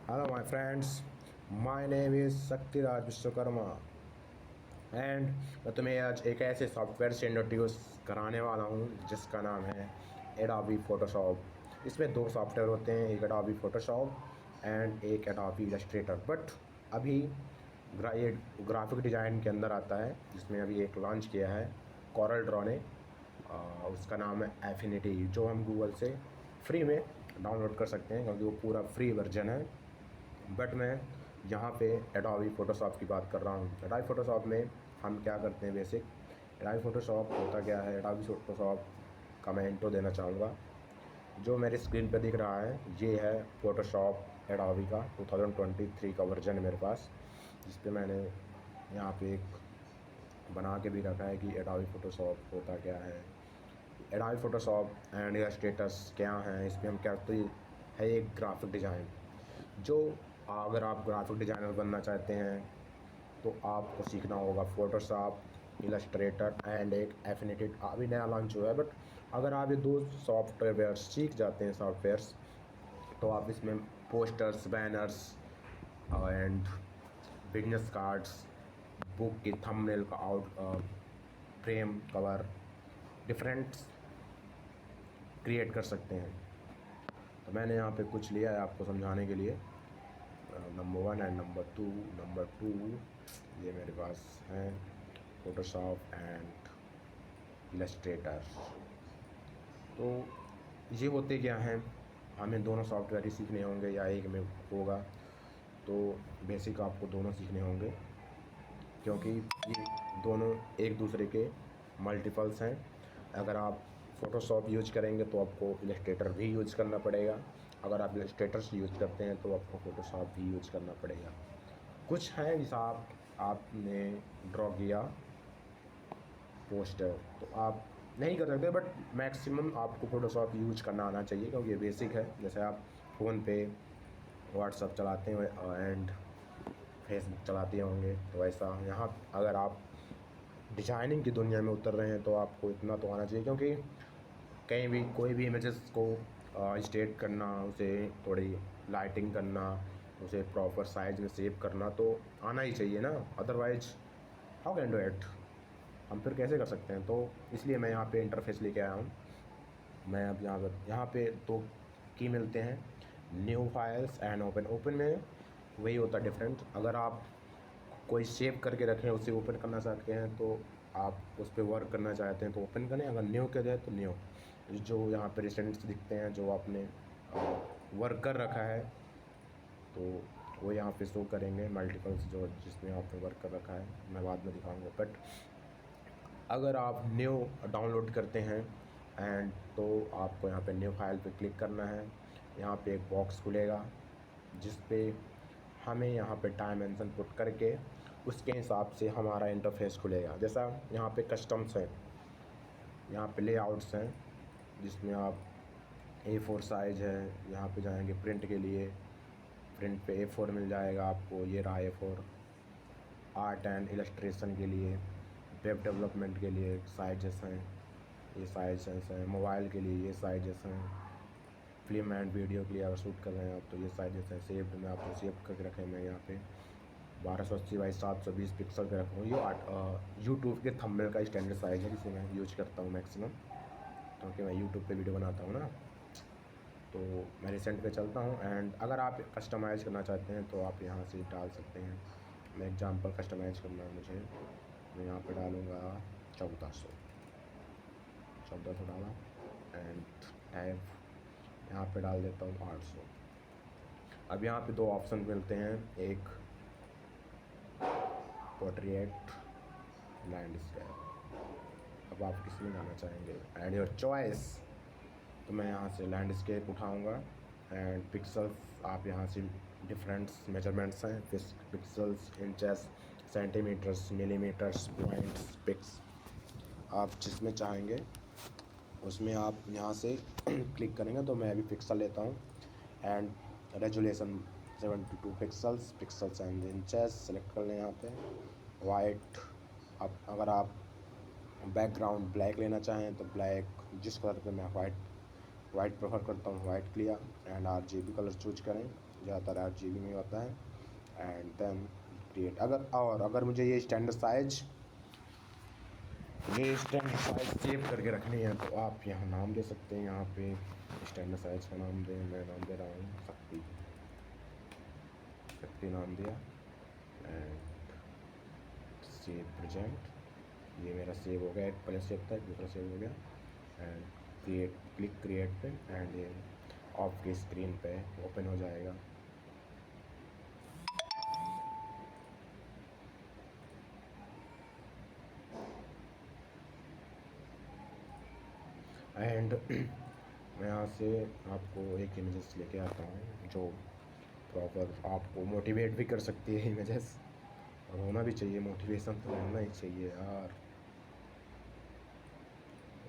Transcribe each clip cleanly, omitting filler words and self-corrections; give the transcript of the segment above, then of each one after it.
Hello, my friends. My name is Shaktiraj Vishwakarma and मैं तुम्हें आज एक ऐसे सॉफ्टवेयर से इंट्रोड्यूस कराने वाला हूँ जिसका नाम है एडोबी फोटोशॉप। इसमें दो सॉफ्टवेयर होते हैं, एक एडोबी फोटोशॉप एंड एक एडोबी इलस्ट्रेटर। बट अभी ये ग्राफिक डिज़ाइन के अंदर आता है, जिसमें अभी एक लॉन्च किया है कोरल ड्रॉ ने। उसका नाम है एफिनिटी, जो हम गूगल से फ्री में डाउनलोड कर सकते हैं क्योंकि वो पूरा फ्री वर्जन है। बट मैं यहाँ पे एडोबी फ़ोटोशॉप की बात कर रहा हूँ। एडोबी फ़ोटोशॉप में हम क्या करते हैं, बेसिक एडोबी फ़ोटोशॉप होता क्या है। एडोबी फ़ोटोशॉप का मैं इंट्रो देना चाहूँगा। जो मेरी स्क्रीन पे दिख रहा है ये है फ़ोटोशॉप एडोबी का 2023 का वर्जन है मेरे पास, जिस पे मैंने यहाँ पे एक बना के भी रखा है कि एडोबी फ़ोटोशॉप होता क्या है, एडोबी फ़ोटोशॉप एंड इलस्ट्रेटर्स क्या हैं। इसमें हम करते है एक ग्राफिक डिज़ाइन। जो अगर आप ग्राफिक डिज़ाइनर बनना चाहते हैं तो आपको सीखना होगा फ़ोटोशॉप, इलस्ट्रेटर एंड एक एफिनिटी अभी नया लॉन्च हुआ है। बट अगर आप ये दो सॉफ्टवेयर सीख जाते हैं सॉफ्टवेयर्स, तो आप इसमें posters, banners and business cards, book की थंबनेल का फ्रेम कवर डिफरेंट क्रिएट कर सकते हैं। तो मैंने यहाँ पे कुछ लिया है आपको समझाने के लिए, नंबर 1 एंड नंबर टू ये मेरे पास हैं फ़ोटोशॉप एंड इलस्ट्रेटर। तो ये होते क्या हैं, हमें दोनों सॉफ्टवेयर ही सीखने होंगे या एक में होगा, तो बेसिक आपको दोनों सीखने होंगे क्योंकि ये दोनों एक दूसरे के मल्टीपल्स हैं। अगर आप फ़ोटोशॉप यूज करेंगे तो आपको इलस्ट्रेटर भी यूज करना पड़ेगा, अगर आप इलस्ट्रेटर्स यूज करते हैं तो आपको फ़ोटोशॉप भी यूज करना पड़ेगा। कुछ है जैसा आपने ड्रॉ किया पोस्टर तो आप नहीं कर सकते, बट मैक्सिमम आपको फ़ोटोशॉप यूज करना आना चाहिए क्योंकि ये बेसिक है। जैसे आप फ़ोन पे व्हाट्सअप चलाते हैं एंड फेसबुक चलाते होंगे, तो ऐसा यहाँ अगर आप डिज़ाइनिंग की दुनिया में उतर रहे हैं तो आपको इतना तो आना चाहिए, क्योंकि कहीं भी कोई भी इमेजेस को स्टेट करना, उसे थोड़ी लाइटिंग करना, उसे प्रॉपर साइज में सेव करना तो आना ही चाहिए ना। Otherwise how can do it, हम फिर कैसे कर सकते हैं। तो इसलिए मैं यहाँ पे इंटरफेस लेके आया हूँ। मैं अब यहाँ पे दो की मिलते हैं, new files and open. Open में वही होता है डिफरेंट, अगर आप कोई सेव करके रखें उसे ओपन करना चाहते हैं तो आप उस पर वर्क करना चाहते हैं तो ओपन करें, अगर न्यू कर जाए तो न्यू। जो यहाँ पे रिसेंट्स दिखते हैं जो आपने वर्क कर रखा है तो वो यहाँ पे शो करेंगे मल्टीपल्स जो जिसमें आपने वर्क कर रखा है, मैं बाद में दिखाऊंगा। बट अगर आप न्यू डाउनलोड करते हैं एंड तो आपको यहाँ पे न्यू फाइल पे क्लिक करना है। यहाँ पे एक बॉक्स खुलेगा जिस पे हमें यहाँ पे डायमेंशन पुट करके उसके हिसाब से हमारा इंटरफेस खुलेगा। जैसा यहाँ पे कस्टम्स हैं, यहाँ पे लेआउट्स हैं जिसमें आप A4 साइज़ है, यहाँ पे जाएंगे प्रिंट के लिए, प्रिंट पे A4 मिल जाएगा आपको, ये रहा A4। आर्ट एंड इलस्ट्रेशन के लिए, वेब डेवलपमेंट के लिए साइजेस हैं, ये साइजेस हैं। मोबाइल के लिए ये साइजेस हैं। फिल्म एंड वीडियो के लिए अगर शूट कर रहे हैं आप तो ये साइजेस हैं। सेव्ड में आपको सेव करके रखे मैं यहाँ पे 1280 बाई 720 पिक्सल पे रखा हूँ। ये यूट्यूब के थंबनेल का स्टैंडर्ड साइज़ है जिसे मैं यूज करता हूँ मैक्सिमम, क्योंकि मैं यूट्यूब पे वीडियो बनाता हूँ ना। तो मैं रिसेंट पे चलता हूँ एंड अगर आप कस्टमाइज़ करना चाहते हैं तो आप यहाँ से डाल सकते हैं। मैं एग्जांपल कस्टमाइज़ करना है मुझे, मैं यहाँ पे डालूँगा 1400 डाला एंड टैब यहाँ पे डाल देता हूँ 800। अब यहाँ पे दो ऑप्शन मिलते हैं, एक पोर्ट्रेट, लैंडस्केप। अब आप किस में जाना चाहेंगे, एंड योर चॉइस। तो मैं यहाँ से लैंडस्केप उठाऊँगा एंड पिक्सल्स आप यहाँ से डिफरेंट्स मेजरमेंट्स हैं, pixels, inches, centimetres, millimetres, points, picas, आप जिसमें चाहेंगे उसमें आप यहाँ से क्लिक करेंगे। तो मैं अभी पिक्सल लेता हूँ and resolution 72 pixels and inches select कर लें यहाँ पे। वाइट, अब अगर आप बैकग्राउंड ब्लैक लेना चाहें तो ब्लैक, जिस कलर पे मैं वाइट प्रेफर करता हूँ वाइट लिया एंड RGB कलर चूज करें ज़्यादातर 8 GB में होता है। एंड देन क्रिएट, अगर मुझे ये स्टैंडर्ड साइज सेव करके रखनी है तो आप यहाँ नाम दे सकते हैं। यहाँ पे स्टैंडर्ड साइज का नाम दें, मैं नाम दे रहा हूँ शक्ति नाम दिया। एंड सेव प्रेजेंट, ये मेरा सेव हो गया, एक पहले सेव था, दूसरा सेव हो गया। एंड क्लिक क्रिएट पे, एंड ये आपकी स्क्रीन पे ओपन हो जाएगा। एंड मैं यहाँ से आपको एक इमेजेस लेके आता हूँ जो प्रॉपर आपको मोटिवेट भी कर सकती है। इमेजेस और होना भी चाहिए, मोटिवेशन तो होना ही चाहिए यार।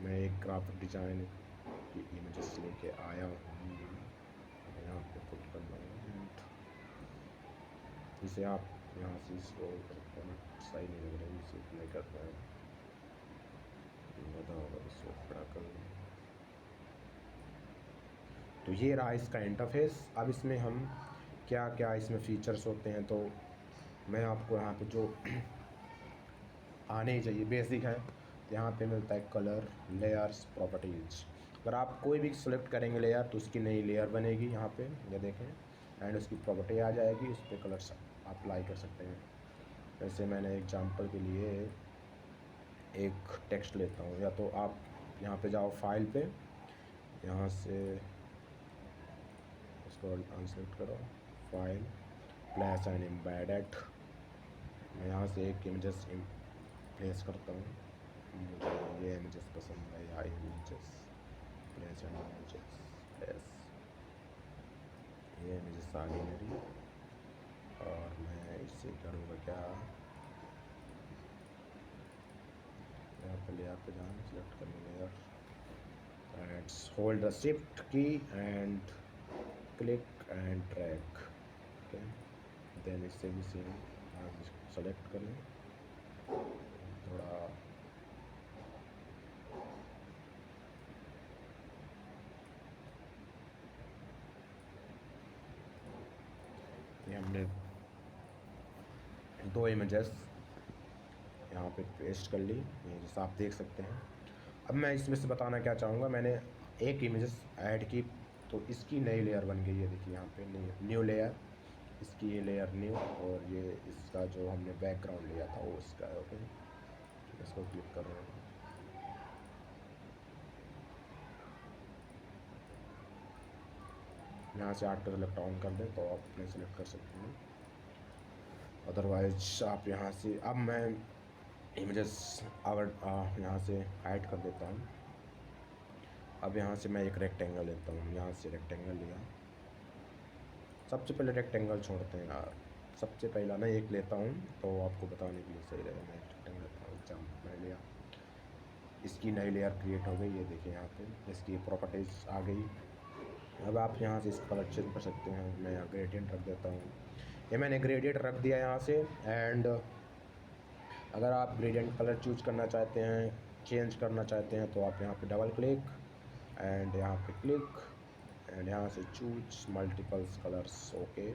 मैं एक ग्राफिक डिज़ाइन की इमेजेस लेके आया हूँ, यहाँ पे पुट करना है। इसे आप यहाँ से स्क्रॉल कर सकते हैं, सही नहीं लग रहा है, इसे नहीं करता है, बताओ इसको खड़ा कर। तो ये रहा इसका इंटरफेस। अब इसमें हम क्या क्या इसमें फ़ीचर्स होते हैं तो मैं आपको यहाँ पे जो आने ही चाहिए बेसिक है। यहाँ पे मिलता है कलर, लेयर्स, प्रॉपर्टीज़। अगर आप कोई भी सिलेक्ट करेंगे लेयर तो उसकी नई लेयर बनेगी यहाँ पे, ये देखें। एंड उसकी प्रॉपर्टी आ जाएगी, उस पर कलर अप्लाई कर सकते हैं। वैसे मैंने एग्जांपल के लिए एक टेक्स्ट लेता हूँ, या तो आप यहाँ पे जाओ फाइल पे, यहाँ से इसको अनसेलेक्ट करो, फाइल, प्लेस एंड एम्बेडेड। मैं यहाँ से एक इमेजेस प्लेस करता हूँ, मुझे ये इमेजेस पसंद है, या images place and images place, ये इमेजेस आ गई मेरी। और मैं इससे करूँगा क्या, यहाँ पर लेयर पे जाना, सेलेक्ट करना layer, and hold the shift key and click and drag. Okay, then इससे भी सेम सेलेक्ट कर लें, थोड़ा ये हमने 2 इमेजेस यहाँ पे पेस्ट कर ली, ये जैसा आप देख सकते हैं। अब मैं इसमें से बताना क्या चाहूँगा, मैंने एक इमेजेस ऐड की तो इसकी नई लेयर बन गई है, देखिए यहाँ पे न्यू लेयर, इसकी ये लेयर न्यू, और ये इसका जो हमने बैकग्राउंड लिया था वो इसका है। ओके, इसको क्लिक कर रहे हैं, यहाँ से आर्ट सेलेक्ट ऑन कर दें तो आप अपने सेलेक्ट कर सकते हैं। अदरवाइज आप यहाँ से, अब मैं इमेजेस अगर यहाँ से ऐड कर देता हूँ। अब यहाँ से मैं एक रेक्टेंगल लेता हूँ, यहाँ से रेक्टेंगल लिया, सबसे पहले रेक्टेंगल छोड़ते हैं यार, सबसे पहला मैं एक लेता हूँ तो आपको बताने के लिए सही रहेगा। मैं रेक्टेंगल लेता हूँ, एग्जाम्पल मैं लिया, इसकी नई लेयर क्रिएट हो गई, ये देखिए यहाँ पे इसकी प्रॉपर्टीज़ आ गई। अब आप यहाँ से इसका कलर चेंज कर सकते हैं, मैं यहाँ ग्रेडियंट रख देता हूँ, ये मैंने ग्रेडियंट रख दिया यहाँ से। एंड अगर आप ग्रेडियंट कलर चूज करना चाहते हैं, चेंज करना चाहते हैं तो आप यहाँ पे डबल क्लिक एंड यहाँ पे क्लिक एंड यहाँ से choose multiples colours. Okay,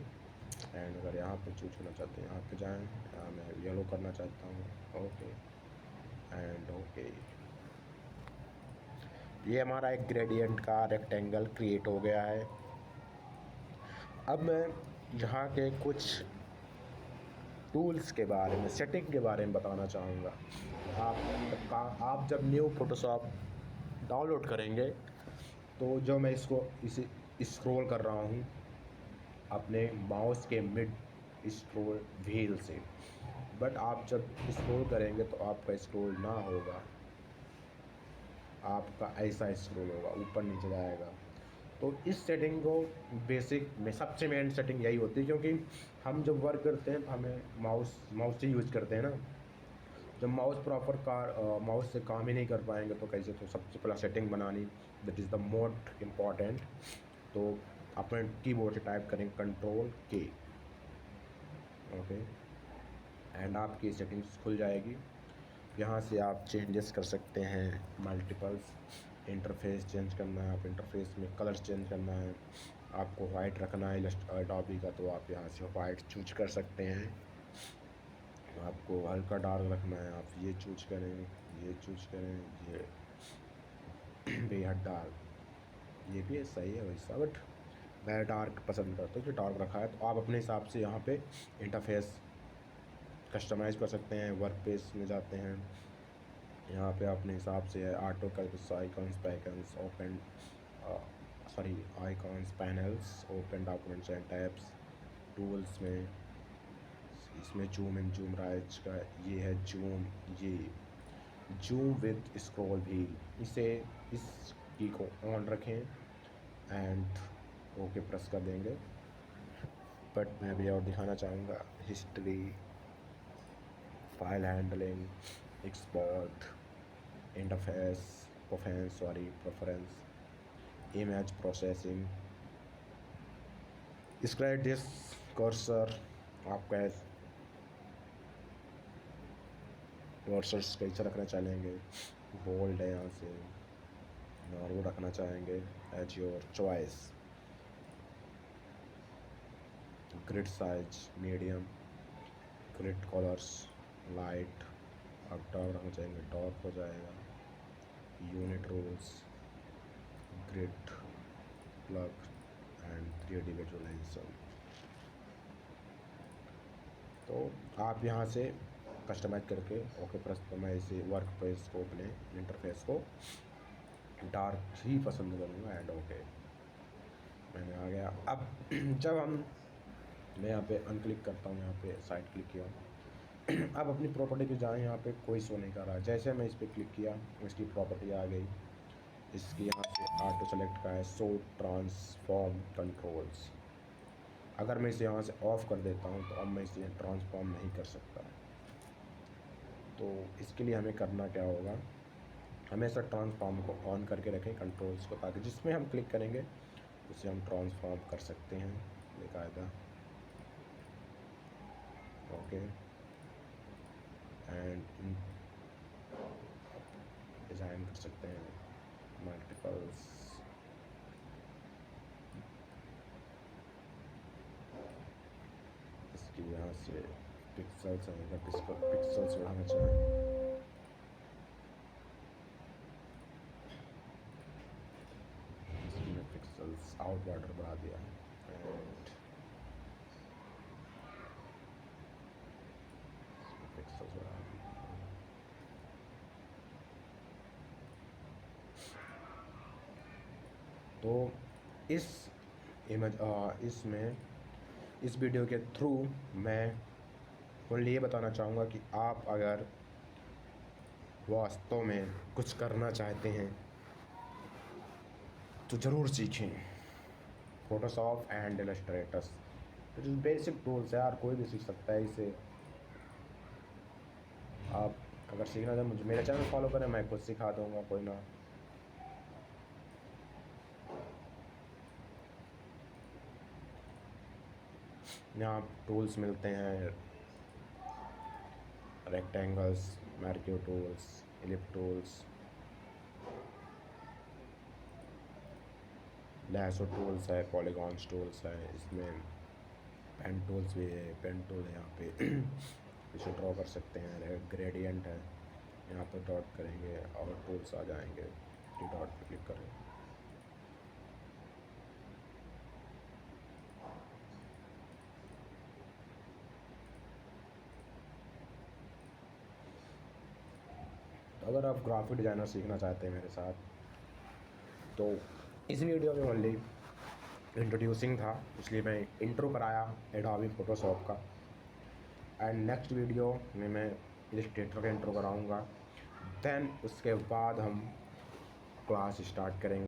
and अगर यहाँ पे चूज करना चाहते हैं यहाँ पे जाएं, यहाँ मैं येलो करना चाहता हूँ। ओके एंड ओके, ये हमारा एक ग्रेडियंट का रेक्टेंगल क्रिएट हो गया है। अब मैं यहाँ के कुछ टूल्स के बारे में, सेटिंग के बारे में बताना चाहूँगा। आप जब न्यू फ़ोटोशॉप डाउनलोड करेंगे तो जो मैं इसे स्क्रॉल कर रहा हूँ अपने माउस के मिड स्क्रॉल व्हील से, बट आप जब स्क्रॉल करेंगे तो आपका स्क्रॉल ना होगा, आपका ऐसा स्क्रॉल होगा, ऊपर नीचे जाएगा। तो इस सेटिंग को बेसिक में सबसे मेन सेटिंग यही होती है, क्योंकि हम जब वर्क करते हैं तो हमें माउस से यूज़ करते हैं ना, जब माउस से काम ही नहीं कर पाएंगे तो कैसे। तो सबसे पहला सेटिंग बनानी, that is the most important. तो अपने कीबोर्ड से टाइप करें Ctrl+K, ओके, एंड आपकी सेटिंग्स खुल जाएगी। यहाँ से आप चेंजेस कर सकते हैं, मल्टीपल्स इंटरफेस चेंज करना है, आप इंटरफेस में कलर चेंज करना है, आपको वाइट रखना है एडोबी का, तो आप यहाँ से वाइट चूज कर सकते हैं। आपको हल्का डार्क रखना है, आप ये चूज करें, ये चूज करें, ये बेहद डार्क, ये भी सही है वैसा, बट मैं डार्क पसंद करता हूँ कि डार्क रखा है। तो आप अपने हिसाब से यहाँ पे इंटरफेस कस्टमाइज़ कर सकते हैं। वर्क पेज में जाते हैं, यहाँ पे अपने हिसाब से ऑटो कर्व्स, आइकॉन्स, पैकन्स, open icons, panels, open documents and tabs, tools में इसमें जूम इन जूम राइट का ये है जूम, ये जूम विद स्क्रॉल व्हील, इस की को ऑन रखें एंड ओके प्रेस कर देंगे। बट मैं अभी और दिखाना चाहूँगा history, file handling, export, interface, preference, image processing, slide this cursor, आपका कर्सर्स कैसे रखना चाहेंगे, बोल्ड है यहाँ से, और वो रखना चाहेंगे as your choice. Grid size medium, grid colours light, आप डार्क रखना चाहेंगे डार्क हो जाएगा। Unit rules, grid plug and 3D visualisation. तो आप यहाँ से कस्टमाइज करके ओके प्रेस, तो मैं इसे वर्क पेज को, अपने इंटरफेस को डार्क ही पसंद करूँगा एंड ओके मैंने आ गया। अब जब मैं यहाँ पे अनक्लिक करता हूँ, यहाँ पे साइड क्लिक किया, अब अपनी प्रॉपर्टी पे जाएं, यहाँ पे कोई शो नहीं कर रहा। जैसे मैं इस पर क्लिक किया, इसकी प्रॉपर्टी आ गई, इसकी यहाँ से ऑटो सेलेक्ट का है, शो ट्रांसफॉर्म कंट्रोल्स। अगर मैं इसे यहाँ से ऑफ़ कर देता हूँ तो अब मैं इसे ट्रांसफॉर्म नहीं कर सकता। तो इसके लिए हमें करना क्या होगा, हमेशा ट्रांसफॉर्म को ऑन करके रखें कंट्रोल्स को, ताकि जिसमें हम क्लिक करेंगे उसे हम ट्रांसफॉर्म कर सकते हैं बेकायदा। ओके एंड डिज़ाइन कर सकते हैं मल्टीपल्स, इसकी यहाँ से पिक्सल्स हैं, अगर इसको पिक्सल्स बढ़ाना चाहें इसमें पिक्सल्स आउट वाटर बढ़ा दिया एंड पिक्सल्स बढ़ा दिया। तो इस इसमें इस वीडियो के थ्रू मैं ओनली ये बताना चाहूँगा कि आप अगर वास्तव में कुछ करना चाहते हैं तो ज़रूर सीखें फोटोशॉप एंड इलस्ट्रेटर्स। जो बेसिक टूल्स है यार, कोई भी सीख सकता है इसे। आप अगर सीखना चाहें मुझे मेरा चैनल फॉलो करें, मैं खुद सिखा दूँगा, कोई ना। यहाँ टूल्स मिलते हैं, rectangles, मैर्क्यू tools, एलिप tools, lasso tools है, पॉलीगॉन्स टूल्स है, इसमें पेन टूल्स भी है, पेन टूल है यहाँ पे इसे ड्रॉ कर सकते हैं। ग्रेडियंट है, यहाँ पर डॉट करेंगे और टूल्स आ जाएंगे, डॉट पर क्लिक करें। तो अगर आप ग्राफिक डिज़ाइनर सीखना चाहते हैं मेरे साथ, तो इस वीडियो में ओनली इंट्रोड्यूसिंग था, इसलिए मैं इंट्रो कराया एडोबी फोटोशॉप का। एंड नेक्स्ट वीडियो में मैं इलस्ट्रेटर का इंट्रो कराऊंगा। देन उसके बाद हम क्लास स्टार्ट करेंगे।